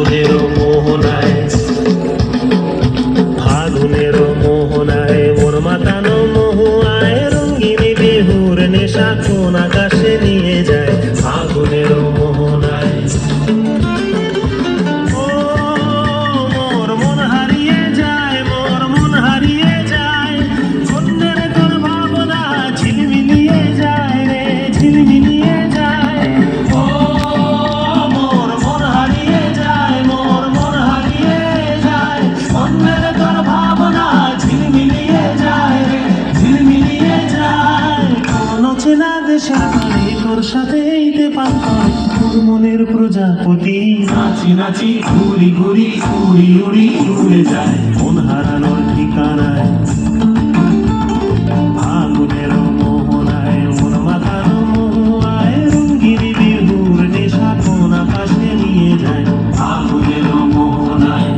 ফাগুনের মোহনায়, ফাগুনের মোহনায় মোর মাতানো মহুয়ায় রঙ্গিনী বিহুর নেশা কোন আকাশে নিয়ে যায়। ফাগুনের মোহনায় ও মোর মন হারিয়ে যায়, মোর মন হারিয়ে যায়, অন্যের তোর ভাবনা ঝিলমিলিয়ে যায় রে, ঝিলমিলিয়ে যায়। ও মোর মন হারিয়ে যায়, মোর মন হারিয়ে যায়, অন্যের তোর ভাবনা ঝিলমিলিয়ে যায় রে, ঝিলমিলিয়ে যায়। কোন চেনা দেশের বাড়ি তোর সাথে এইতে পান্তায়, তোর মনের প্রজাপতি নাচি নাচি ঘুরি ঘুরি উড়ি উড়ি উড়ে যায় মন হারানোর ঠিকানায়। ফাগুনের মোহনায় মোর মাথানো মহুয়ায় রঙ্গিনী বিহুর নেশা কোন আকাশে নিয়ে যায়। ফাগুনের মোহনায়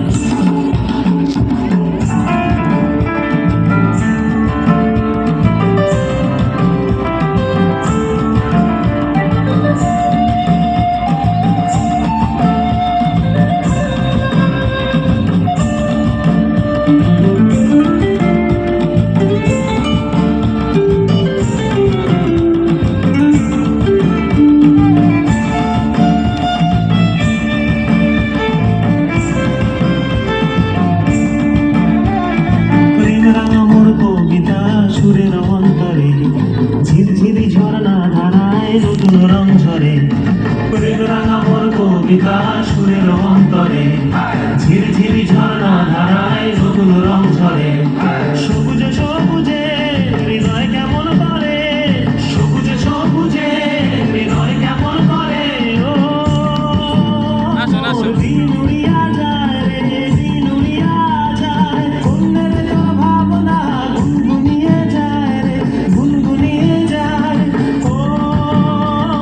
সুরের অন্তরে ঝিরঝিরি ঝর্ণা ধারায় নতুন রং ঝরে। প্রেম রাঙা মোর কবিতা সুরের অন্তরে ঝিরঝিরি ঝর্ণা ধারায় নতুন রং ঝরে। সবুজে সবুজে হৃদয় কেমন করে, সবুজে সবুজে হৃদয় কেমন করে। ও দিন উড়িয়া যায় রে, দিন উড়িয়া যায়, অন্যের তোর ভাবনা গুনগুনিয়ে যায় রে, গুনগুনিয়ে যায়। ও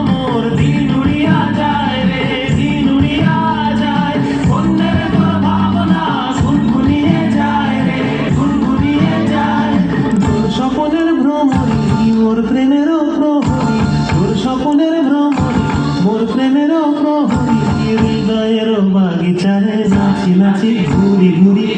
মোর দিন উড়িয়া যায় রে, দিন উড়িয়া যায়, অন্যের তোর ভাবনা গুনগুনিয়ে যায় রে, গুনগুনিয়ে যায়। তোর স্বপনের ভ্রমণী মোর প্রেমেরও প্রহরী, তোর স্বপনের ভ্রমণী মোর প্রেমেরও প্রহরী, হৃদয়ের বাগিচায় নাচি নাচি ঘুরি ঘুরি